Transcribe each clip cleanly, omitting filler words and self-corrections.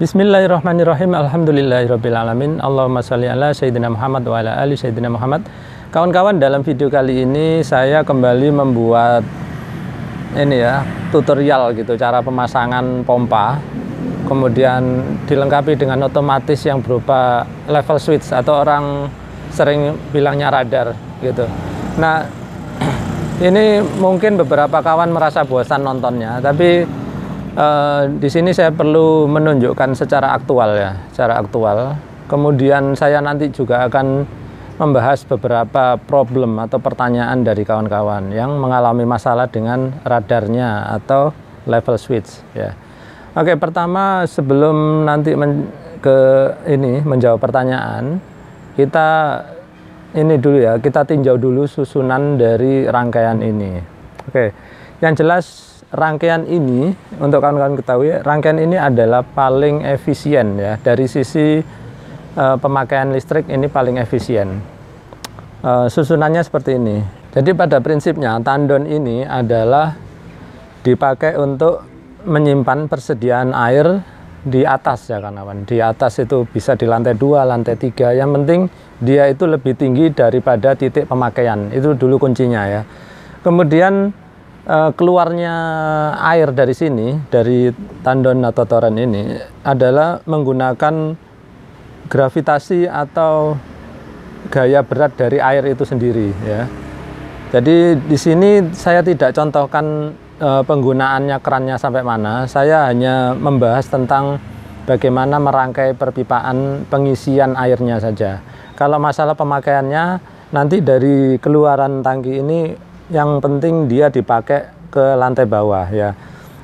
Bismillahirrahmanirrahim. Alhamdulillahirabbil alamin. Allahumma shalli ala sayyidina Muhammad wa ala ali sayyidina Muhammad. Kawan-kawan, dalam video kali ini saya kembali membuat tutorial gitu, cara pemasangan pompa. Kemudian dilengkapi dengan otomatis yang berupa level switch atau orang sering bilangnya radar gitu. Nah, ini mungkin beberapa kawan merasa bosan nontonnya, tapi di sini saya perlu menunjukkan secara aktual ya, secara aktual. Kemudian saya nanti juga akan membahas beberapa problem atau pertanyaan dari kawan-kawan yang mengalami masalah dengan radarnya atau level switch ya. Oke, pertama sebelum nanti menjawab pertanyaan, kita kita tinjau dulu susunan dari rangkaian ini. Oke, yang jelas rangkaian ini, untuk kawan-kawan ketahui, rangkaian ini adalah paling efisien ya, dari sisi pemakaian listrik ini paling efisien. Susunannya seperti ini. Jadi pada prinsipnya tandon ini adalah dipakai untuk menyimpan persediaan air di atas ya kawan-kawan. Di atas itu bisa di lantai 2, lantai 3. Yang penting dia itu lebih tinggi daripada titik pemakaian. Itu dulu kuncinya ya. Kemudian keluarnya air dari sini, dari tandon atau toren ini adalah menggunakan gravitasi atau gaya berat dari air itu sendiri ya. Jadi di sini saya tidak contohkan penggunaannya kerannya sampai mana. Saya hanya membahas tentang bagaimana merangkai perpipaan pengisian airnya saja. Kalau masalah pemakaiannya, nanti dari keluaran tangki ini yang penting dia dipakai ke lantai bawah ya.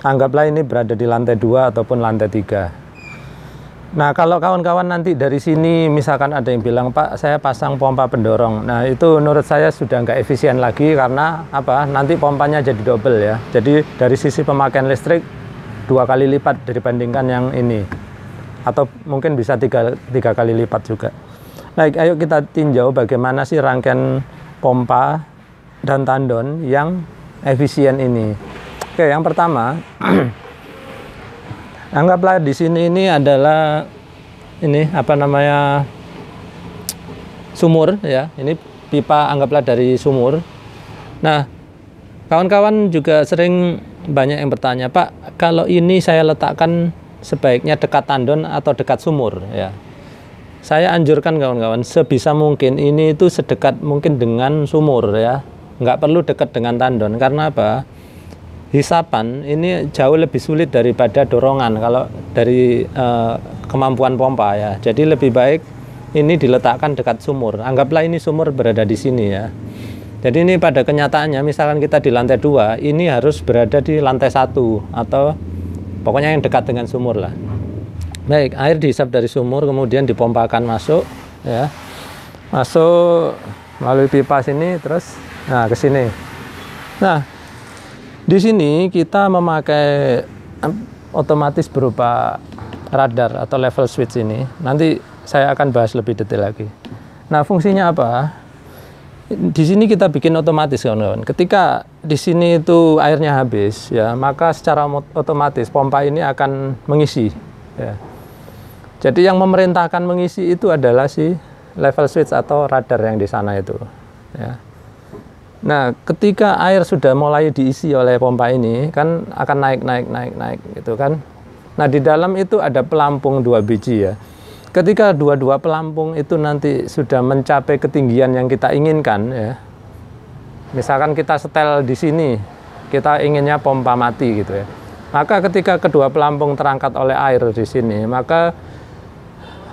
Anggaplah ini berada di lantai 2 ataupun lantai 3. Nah, kalau kawan-kawan nanti dari sini misalkan ada yang bilang, "Pak, saya pasang pompa pendorong." Nah, itu menurut saya sudah nggak efisien lagi, karena apa? Nanti pompanya jadi double ya. Jadi dari sisi pemakaian listrik 2 kali lipat dibandingkan yang ini. Atau mungkin bisa tiga kali lipat juga. Baik, ayo kita tinjau bagaimana sih rangkaian pompa dan tandon yang efisien ini. Oke, yang pertama, anggaplah di sini ini adalah sumur ya. Ini pipa, anggaplah dari sumur. Nah, kawan-kawan juga sering banyak yang bertanya, "Pak, kalau ini saya letakkan sebaiknya dekat tandon atau dekat sumur ya?" Saya anjurkan kawan-kawan sebisa mungkin ini itu sedekat mungkin dengan sumur ya. Nggak perlu dekat dengan tandon, karena apa? Hisapan ini jauh lebih sulit daripada dorongan kalau dari kemampuan pompa ya. Jadi lebih baik ini diletakkan dekat sumur. Anggaplah ini sumur berada di sini ya. Jadi ini pada kenyataannya misalkan kita di lantai 2, ini harus berada di lantai 1 atau pokoknya yang dekat dengan sumur lah. Baik, air dihisap dari sumur kemudian dipompakan masuk ya. Masuk melalui pipa sini terus ke sini. Nah, di sini kita memakai otomatis berupa radar atau level switch ini. Nanti saya akan bahas lebih detail lagi. Nah, fungsinya apa? Di sini kita bikin otomatis kawan-kawan. Ketika di sini itu airnya habis ya, maka secara otomatis pompa ini akan mengisi ya. Jadi yang memerintahkan mengisi itu adalah si level switch atau radar yang di sana itu ya. Nah, ketika air sudah mulai diisi oleh pompa ini, kan akan naik gitu kan. Nah, di dalam itu ada pelampung 2 biji ya. Ketika dua-dua pelampung itu nanti sudah mencapai ketinggian yang kita inginkan ya. Misalkan kita setel di sini, kita inginnya pompa mati gitu ya. Maka ketika kedua pelampung terangkat oleh air di sini, maka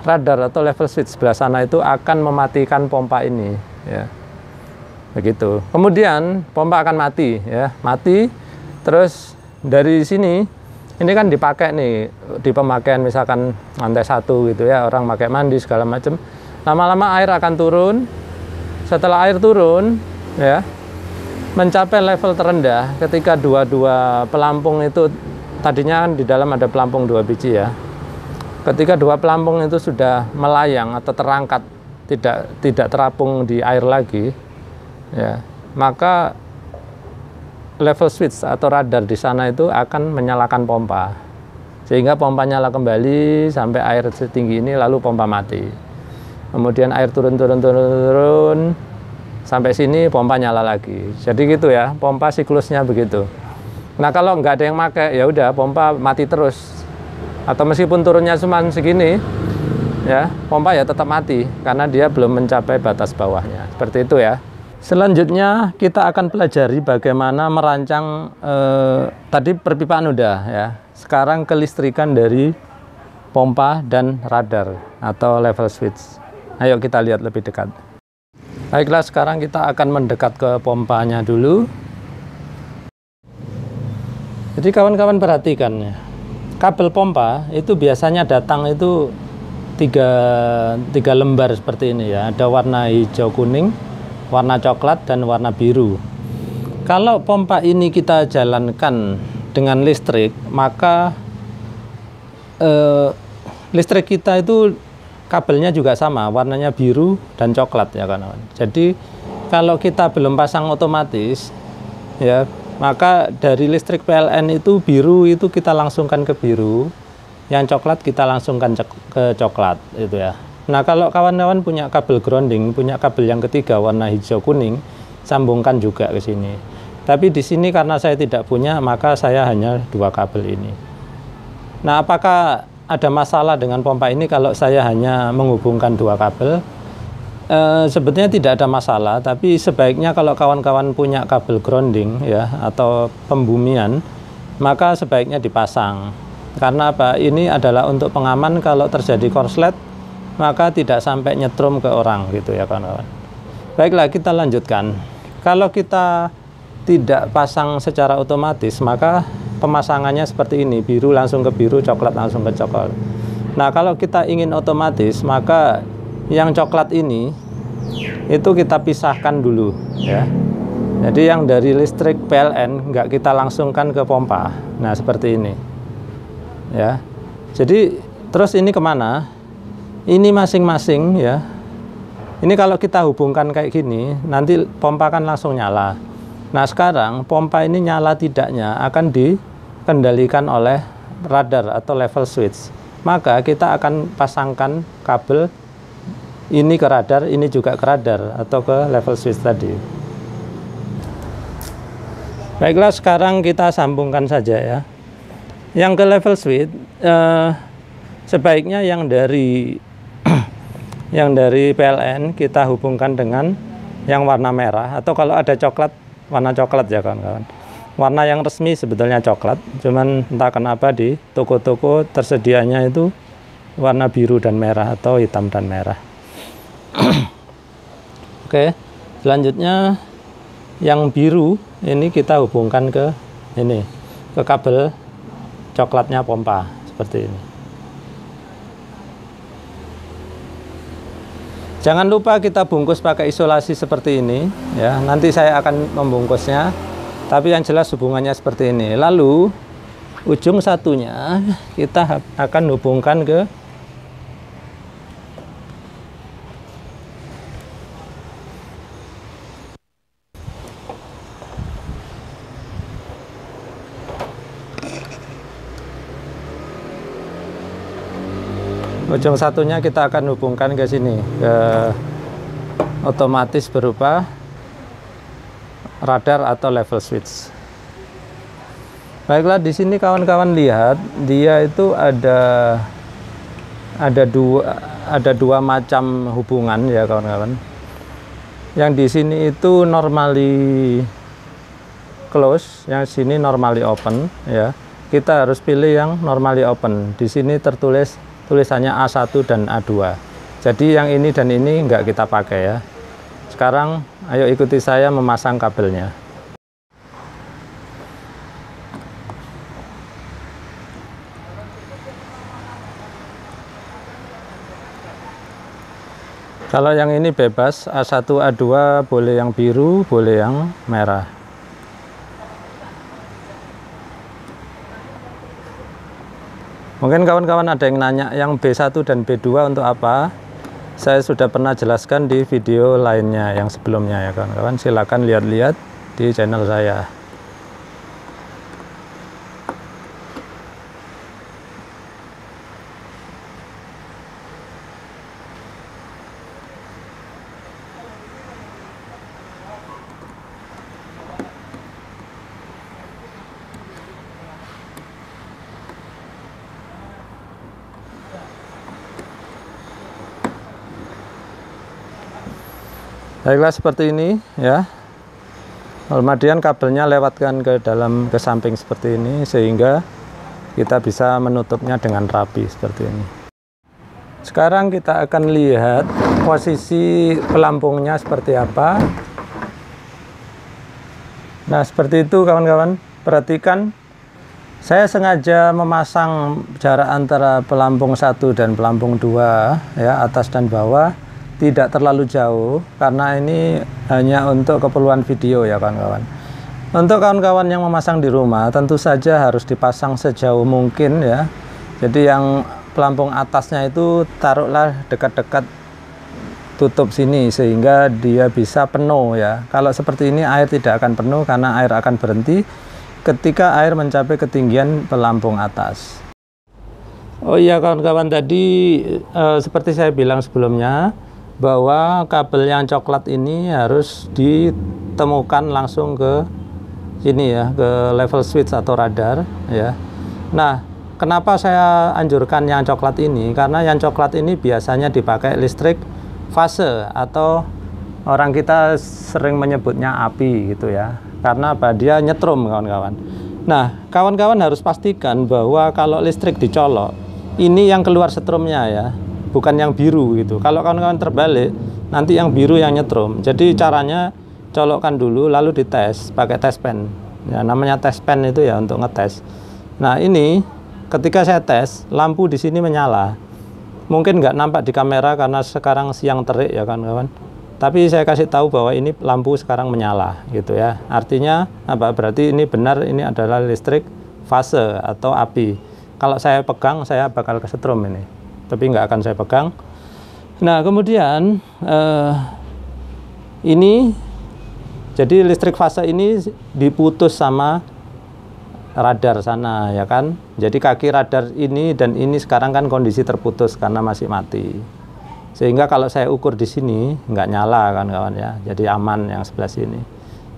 radar atau level switch sebelah sana itu akan mematikan pompa ini ya. Begitu. Kemudian pompa akan mati ya, mati. Terus dari sini ini kan dipakai nih di pemakaian misalkan lantai 1 gitu ya, orang pakai mandi segala macam. Lama-lama air akan turun. Setelah air turun ya, mencapai level terendah ketika dua-dua pelampung itu, tadinya kan di dalam ada pelampung 2 biji ya. Ketika 2 pelampung itu sudah melayang atau terangkat, tidak terapung di air lagi ya, maka level switch atau radar di sana itu akan menyalakan pompa sehingga pompa nyala kembali sampai air setinggi ini, lalu pompa mati. Kemudian air turun sampai sini, pompa nyala lagi. Jadi gitu ya, pompa siklusnya begitu. Nah kalau nggak ada yang pakai, ya udah pompa mati terus. Atau meskipun turunnya cuma segini, ya pompa ya tetap mati karena dia belum mencapai batas bawahnya. Seperti itu ya. Selanjutnya kita akan pelajari bagaimana merancang tadi perpipaan udah ya. Sekarang kelistrikan dari pompa dan radar atau level switch. Ayo kita lihat lebih dekat. Baiklah, sekarang kita akan mendekat ke pompanya dulu. Jadi kawan-kawan perhatikan ya. Kabel pompa itu biasanya datang itu tiga lembar seperti ini ya. Ada warna hijau kuning, warna coklat, dan warna biru. Kalau pompa ini kita jalankan dengan listrik, maka listrik kita itu kabelnya juga sama, warnanya biru dan coklat ya kawan-kawan. Jadi kalau kita belum pasang otomatis ya, maka dari listrik PLN itu biru itu kita langsungkan ke biru, yang coklat kita langsungkan ke coklat itu ya. Nah kalau kawan-kawan punya kabel grounding, punya kabel yang ketiga warna hijau kuning, sambungkan juga ke sini. Tapi di sini karena saya tidak punya, maka saya hanya 2 kabel ini. Nah apakah ada masalah dengan pompa ini kalau saya hanya menghubungkan 2 kabel? Sebetulnya tidak ada masalah, tapi sebaiknya kalau kawan-kawan punya kabel grounding ya atau pembumian, maka sebaiknya dipasang. Karena apa? Ini adalah untuk pengaman kalau terjadi korslet, maka tidak sampai nyetrum ke orang gitu ya kawan-kawan. Baiklah, kita lanjutkan. Kalau kita tidak pasang secara otomatis, maka pemasangannya seperti ini, biru langsung ke biru, coklat langsung ke coklat. Nah kalau kita ingin otomatis, maka yang coklat ini itu kita pisahkan dulu ya. Jadi yang dari listrik PLN nggak kita langsungkan ke pompa. Nah seperti ini ya. Jadi terus ini kemana? Ini masing-masing ya. Ini kalau kita hubungkan kayak gini, nanti pompa kan langsung nyala. Nah sekarang pompa ini nyala tidaknya akan dikendalikan oleh radar atau level switch. Maka kita akan pasangkan kabel ini ke radar, ini juga ke radar atau ke level switch tadi. Baiklah, sekarang kita sambungkan saja ya. Yang ke level switch sebaiknya yang dari PLN kita hubungkan dengan yang warna merah, atau kalau ada coklat, warna coklat ya kawan-kawan. Warna yang resmi sebetulnya coklat, cuman entah kenapa di toko-toko tersedianya itu warna biru dan merah atau hitam dan merah. Oke, selanjutnya yang biru ini kita hubungkan ke ini, ke kabel coklatnya pompa seperti ini. Jangan lupa kita bungkus pakai isolasi seperti ini ya. Nanti saya akan membungkusnya. Tapi yang jelas hubungannya seperti ini. Lalu ujung satunya kita akan hubungkan ke kita akan hubungkan ke sini, ke otomatis berupa radar atau level switch. Baiklah, di sini kawan-kawan lihat dia itu ada dua macam hubungan ya kawan-kawan. Yang di sini itu normally close, yang sini normally open ya. Kita harus pilih yang normally open. Di sini tulisannya A1 dan A2. Jadi yang ini dan ini enggak kita pakai ya. Sekarang ayo ikuti saya memasang kabelnya. Kalau yang ini bebas, A1, A2 boleh yang biru, boleh yang merah. Mungkin kawan-kawan ada yang nanya yang B1 dan B2 untuk apa? Saya sudah pernah jelaskan di video lainnya yang sebelumnya ya kawan-kawan. Silakan lihat-lihat di channel saya. Baiklah, seperti ini ya. Kemudian kabelnya lewatkan ke samping seperti ini, sehingga kita bisa menutupnya dengan rapi seperti ini. Sekarang kita akan lihat posisi pelampungnya seperti apa. Nah, seperti itu kawan-kawan. Perhatikan, saya sengaja memasang jarak antara pelampung 1 dan pelampung 2 ya, atas dan bawah tidak terlalu jauh, karena ini hanya untuk keperluan video ya kawan-kawan. Untuk kawan-kawan yang memasang di rumah, tentu saja harus dipasang sejauh mungkin ya. Jadi yang pelampung atasnya itu taruhlah dekat-dekat tutup sini, sehingga dia bisa penuh ya. Kalau seperti ini air tidak akan penuh, karena air akan berhenti ketika air mencapai ketinggian pelampung atas. Oh iya kawan-kawan, tadi seperti saya bilang sebelumnya, bahwa kabel yang coklat ini harus ditemukan langsung ke sini ya, ke level switch atau radar ya. Nah, kenapa saya anjurkan yang coklat ini? Karena yang coklat ini biasanya dipakai listrik fase, atau orang kita sering menyebutnya api gitu ya. Karena apa? Dia nyetrum kawan-kawan. Nah, kawan-kawan harus pastikan bahwa kalau listrik dicolok, ini yang keluar setrumnya ya, bukan yang biru gitu. Kalau kawan-kawan terbalik, nanti yang biru yang nyetrum. Jadi caranya colokkan dulu, lalu dites pakai tes pen. Ya, namanya tes pen itu ya untuk ngetes. Nah, ini ketika saya tes, lampu di sini menyala. Mungkin nggak nampak di kamera karena sekarang siang terik ya kawan-kawan. Tapi saya kasih tahu bahwa ini lampu sekarang menyala gitu ya. Artinya apa? Berarti ini benar, ini adalah listrik fase atau api. Kalau saya pegang, saya bakal kesetrum ini. Tapi nggak akan saya pegang. Nah, kemudian ini jadi listrik fase ini diputus sama radar sana ya kan. Jadi kaki radar ini dan ini sekarang kan kondisi terputus karena masih mati. Sehingga kalau saya ukur di sini nggak nyala kan kawan ya. Jadi aman yang sebelah sini.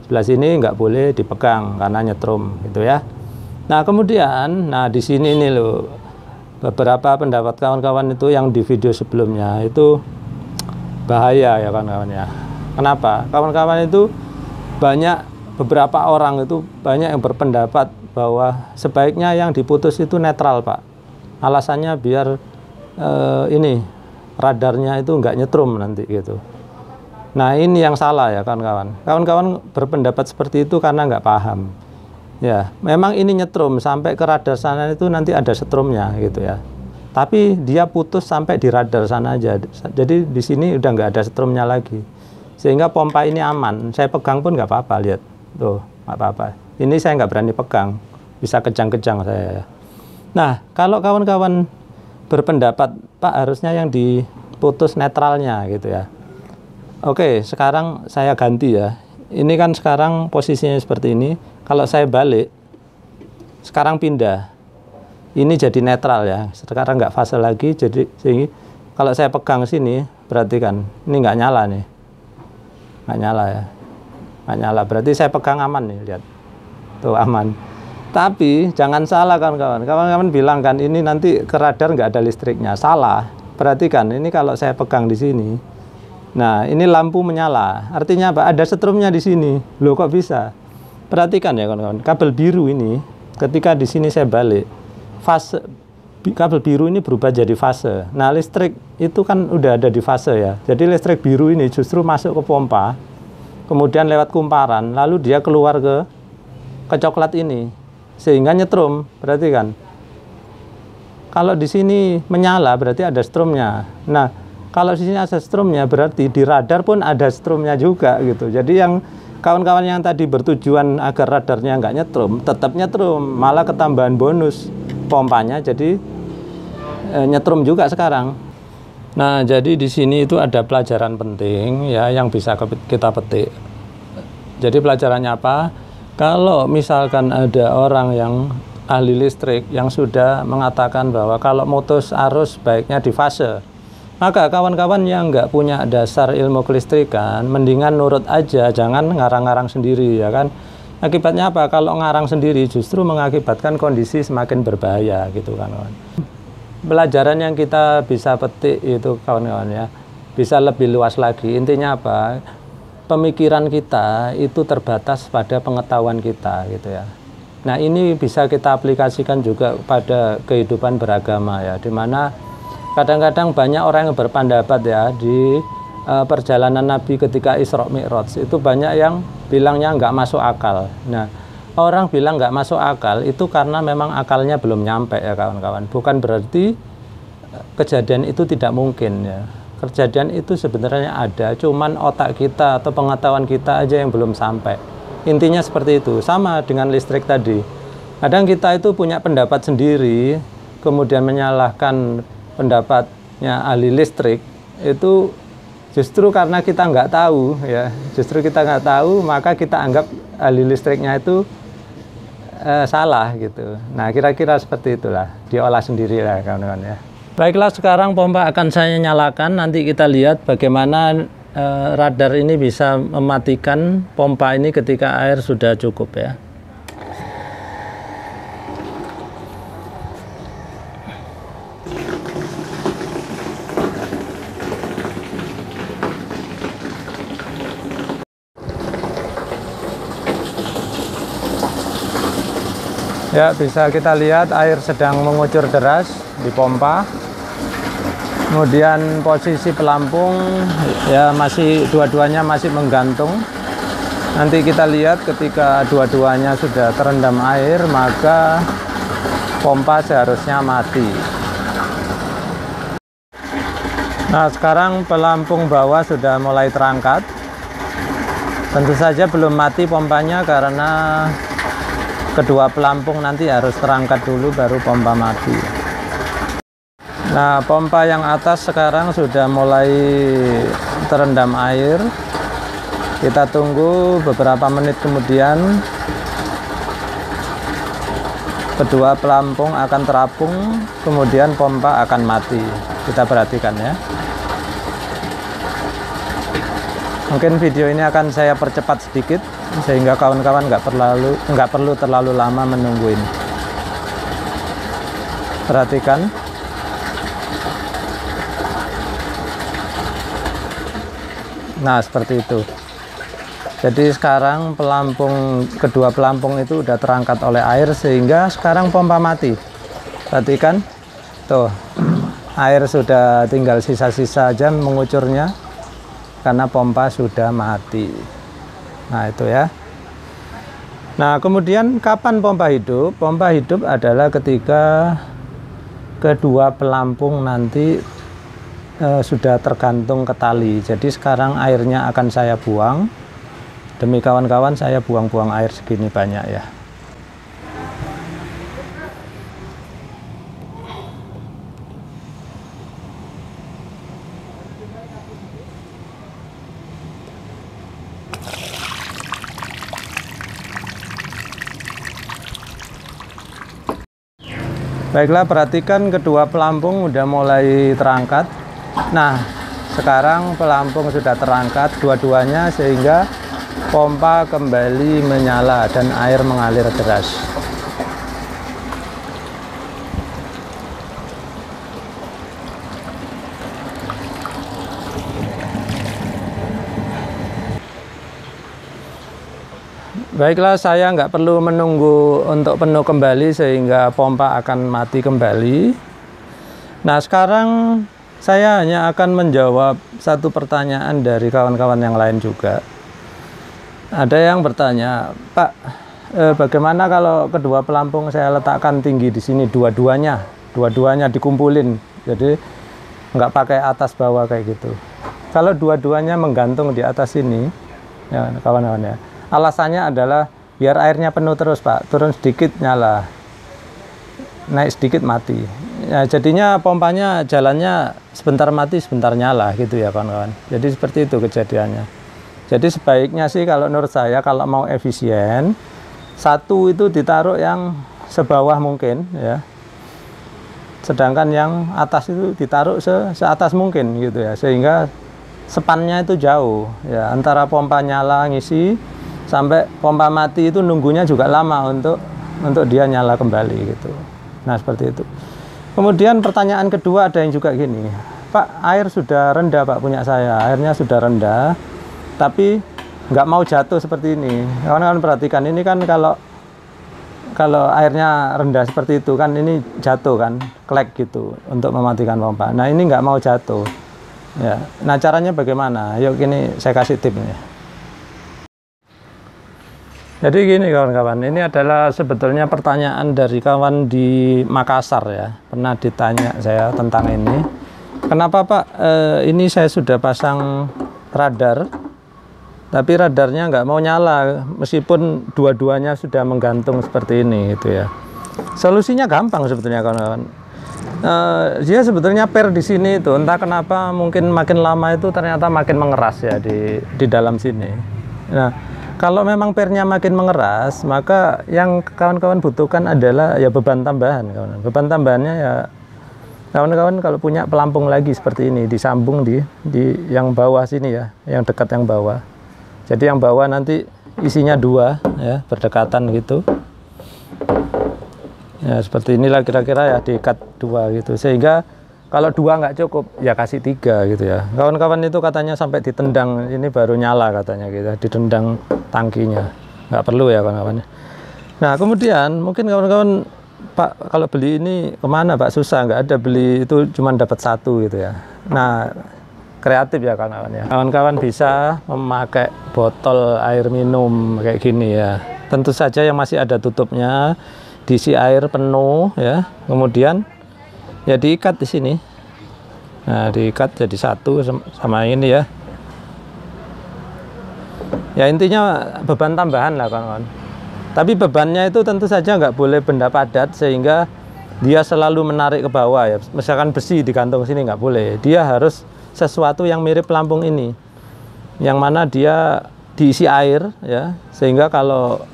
Sebelah sini nggak boleh dipegang karena nyetrum gitu ya. Nah, kemudian di sini ini loh, beberapa pendapat kawan-kawan itu yang di video sebelumnya itu bahaya ya kawan-kawan ya. Kenapa? Kawan-kawan itu beberapa orang itu banyak yang berpendapat bahwa sebaiknya yang diputus itu netral Pak. Alasannya biar ini radarnya itu nggak nyetrum nanti gitu. Nah, ini yang salah ya kawan-kawan. Kawan-kawan berpendapat seperti itu karena nggak paham. Ya, memang ini nyetrum sampai ke radar sana itu nanti ada setrumnya gitu ya. Tapi dia putus sampai di radar sana aja. Jadi di sini udah nggak ada setrumnya lagi. Sehingga pompa ini aman. Saya pegang pun nggak apa-apa, lihat. Tuh, nggak apa-apa. Ini saya nggak berani pegang. Bisa kejang-kejang saya ya. Nah, kalau kawan-kawan berpendapat, Pak, harusnya yang diputus netralnya gitu ya. Oke, sekarang saya ganti ya. Ini kan sekarang posisinya seperti ini. Kalau saya balik, sekarang pindah. Ini jadi netral ya. Sekarang nggak fase lagi. Jadi kalau saya pegang sini, berarti kan ini nggak nyala nih. Nggak nyala ya. Nggak nyala. Berarti saya pegang aman nih, lihat. Tuh aman. Tapi jangan salah kawan-kawan. Kawan-kawan bilang kan ini nanti ke radar nggak ada listriknya. Salah. Perhatikan, ini kalau saya pegang di sini. Nah, ini lampu menyala. Artinya apa? Ada setrumnya di sini. Loh, kok bisa? Perhatikan ya kawan-kawan. Kabel biru ini, ketika di sini saya balik, fase kabel biru ini berubah jadi fase. Nah, listrik itu kan udah ada di fase ya. Jadi listrik biru ini justru masuk ke pompa, kemudian lewat kumparan, lalu dia keluar ke coklat ini. Sehingga nyetrum, berarti kan kalau di sini menyala berarti ada strumnya. Nah, kalau di sini ada strumnya berarti di radar pun ada strumnya juga gitu. Jadi yang kawan-kawan yang tadi bertujuan agar radarnya nggak nyetrum, tetap nyetrum, malah ketambahan bonus pompanya jadi nyetrum juga sekarang. Nah, jadi di sini itu ada pelajaran penting ya yang bisa kita petik. Jadi pelajarannya apa? Kalau misalkan ada orang yang ahli listrik yang sudah mengatakan bahwa kalau mutus arus baiknya di fase, maka kawan-kawan yang nggak punya dasar ilmu kelistrikan, mendingan nurut aja, jangan ngarang-ngarang sendiri ya kan. Akibatnya apa? Kalau ngarang sendiri justru mengakibatkan kondisi semakin berbahaya gitu kan kawan. Pelajaran yang kita bisa petik itu kawan-kawan ya, bisa lebih luas lagi. Intinya apa? pemikiran kita itu terbatas pada pengetahuan kita gitu ya. Nah, ini bisa kita aplikasikan juga pada kehidupan beragama ya, dimana kadang-kadang banyak orang yang berpendapat ya di perjalanan Nabi ketika Isra Mi'raj itu banyak yang bilangnya nggak masuk akal. Nah, orang bilang nggak masuk akal itu karena memang akalnya belum nyampe ya kawan-kawan. Bukan berarti kejadian itu tidak mungkin ya. Kejadian itu sebenarnya ada, cuman otak kita atau pengetahuan kita aja yang belum sampai. Intinya seperti itu. Sama dengan listrik tadi. Kadang kita itu punya pendapat sendiri, kemudian menyalahkan pendapatnya ahli listrik, itu justru karena kita nggak tahu ya. Justru kita nggak tahu, maka kita anggap ahli listriknya itu salah gitu. Nah, kira-kira seperti itulah. Diolah sendiri lah kawan-kawan ya. Baiklah, sekarang pompa akan saya nyalakan. Nanti kita lihat bagaimana radar ini bisa mematikan pompa ini ketika air sudah cukup ya. Ya, bisa kita lihat air sedang mengucur deras di pompa. Kemudian posisi pelampung ya masih dua-duanya masih menggantung. Nanti kita lihat ketika dua-duanya sudah terendam air, maka pompa seharusnya mati. Nah, sekarang pelampung bawah sudah mulai terangkat. Tentu saja belum mati pompanya karena kedua pelampung nanti harus terangkat dulu baru pompa mati. Nah, pompa yang atas sekarang sudah mulai terendam air. Kita tunggu beberapa menit kemudian kedua pelampung akan terapung, kemudian pompa akan mati. Kita perhatikan ya. Mungkin video ini akan saya percepat sedikit sehingga kawan-kawan nggak perlu terlalu lama menungguin. Perhatikan. Nah, seperti itu. Jadi sekarang kedua pelampung itu udah terangkat oleh air sehingga sekarang pompa mati. Perhatikan, tuh air sudah tinggal sisa-sisa aja mengucurnya karena pompa sudah mati. Nah, itu ya. Nah, kemudian kapan pompa hidup? Pompa hidup adalah ketika kedua pelampung nanti sudah tergantung ke tali. Jadi sekarang airnya akan saya buang. Demi kawan-kawan saya buang-buang air segini banyak ya. Baiklah, perhatikan kedua pelampung udah mulai terangkat. Nah, sekarang pelampung sudah terangkat dua-duanya sehingga pompa kembali menyala dan air mengalir deras. Baiklah, saya nggak perlu menunggu untuk penuh kembali sehingga pompa akan mati kembali. Nah, sekarang saya hanya akan menjawab satu pertanyaan dari kawan-kawan yang lain juga. Ada yang bertanya, Pak, bagaimana kalau kedua pelampung saya letakkan tinggi di sini dua-duanya dikumpulin, jadi nggak pakai atas bawah kayak gitu. Kalau dua-duanya menggantung di atas ini, ya kawan-kawan ya, alasannya adalah biar airnya penuh terus Pak, turun sedikit nyala, naik sedikit mati. Ya, jadinya pompanya jalannya sebentar mati sebentar nyala gitu ya kawan-kawan. Jadi seperti itu kejadiannya. Jadi sebaiknya sih kalau menurut saya kalau mau efisien, satu itu ditaruh yang sebawah mungkin ya. Sedangkan yang atas itu ditaruh seatas mungkin gitu ya. Sehingga spannya itu jauh ya, antara pompa nyala ngisi sampai pompa mati itu nunggunya juga lama untuk dia nyala kembali gitu. Nah, seperti itu. Kemudian pertanyaan kedua ada yang juga gini, Pak, air sudah rendah Pak punya saya, airnya sudah rendah, tapi nggak mau jatuh seperti ini. Kawan-kawan perhatikan, ini kan kalau airnya rendah seperti itu kan ini jatuh kan, klek gitu untuk mematikan pompa. Nah ini nggak mau jatuh. Ya, nah caranya bagaimana? Yuk gini saya kasih tipnya. Jadi gini kawan-kawan, ini adalah sebetulnya pertanyaan dari kawan di Makassar ya. Pernah ditanya saya tentang ini. Kenapa Pak, ini saya sudah pasang radar, tapi radarnya nggak mau nyala meskipun dua-duanya sudah menggantung seperti ini gitu ya. Solusinya gampang sebetulnya kawan-kawan. Dia sebetulnya per di sini itu entah kenapa mungkin makin lama itu ternyata makin mengeras ya di dalam sini. Nah, kalau memang pernya makin mengeras, maka yang kawan-kawan butuhkan adalah ya beban tambahan kawan. Beban tambahannya ya kawan-kawan kalau punya pelampung lagi seperti ini disambung di yang bawah sini ya, yang dekat yang bawah. Jadi yang bawah nanti isinya 2 ya, berdekatan gitu. Ya seperti inilah kira-kira ya, diikat 2 gitu. Sehingga kalau 2 nggak cukup ya kasih 3 gitu ya. Kawan-kawan itu katanya sampai ditendang, ini baru nyala katanya gitu, ditendang tangkinya. Nggak perlu ya kawan-kawan. Nah kemudian mungkin kawan-kawan, Pak kalau beli ini kemana Pak, susah, nggak ada, beli itu cuma dapat 1 gitu ya. Nah kreatif ya kawan-kawan ya. Kawan-kawan bisa memakai botol air minum kayak gini ya. Tentu saja yang masih ada tutupnya, diisi air penuh ya. Kemudian ya diikat di sini. Nah diikat jadi 1 sama ini ya. Ya intinya beban tambahan lah kawan-kawan. Tapi bebannya itu tentu saja nggak boleh benda padat sehingga dia selalu menarik ke bawah ya. Misalkan besi digantung sini nggak boleh. Dia harus sesuatu yang mirip pelampung ini, yang mana dia diisi air ya, sehingga kalau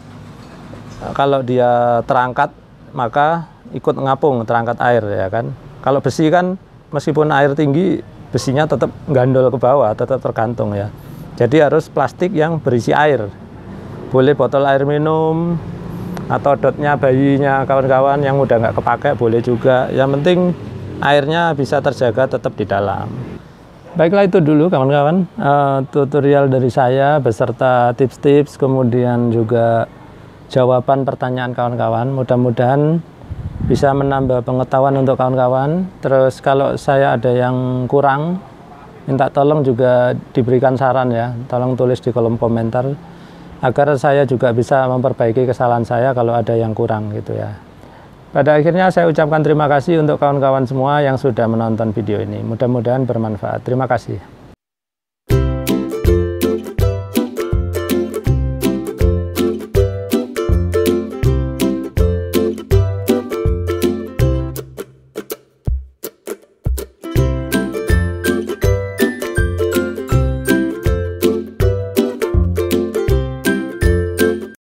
dia terangkat maka ikut ngapung terangkat air ya kan. Kalau besi kan meskipun air tinggi, besinya tetap gandol ke bawah, tetap tergantung ya. Jadi harus plastik yang berisi air. Boleh botol air minum atau dotnya bayinya kawan-kawan yang udah nggak kepakai boleh juga. Yang penting airnya bisa terjaga tetap di dalam. Baiklah itu dulu kawan-kawan tutorial dari saya beserta tips-tips, kemudian juga jawaban pertanyaan kawan-kawan. Mudah-mudahan bisa menambah pengetahuan untuk kawan-kawan. Terus kalau saya ada yang kurang, minta tolong juga diberikan saran ya. Tolong tulis di kolom komentar agar saya juga bisa memperbaiki kesalahan saya kalau ada yang kurang gitu ya. Pada akhirnya saya ucapkan terima kasih untuk kawan-kawan semua yang sudah menonton video ini. Mudah-mudahan bermanfaat. Terima kasih.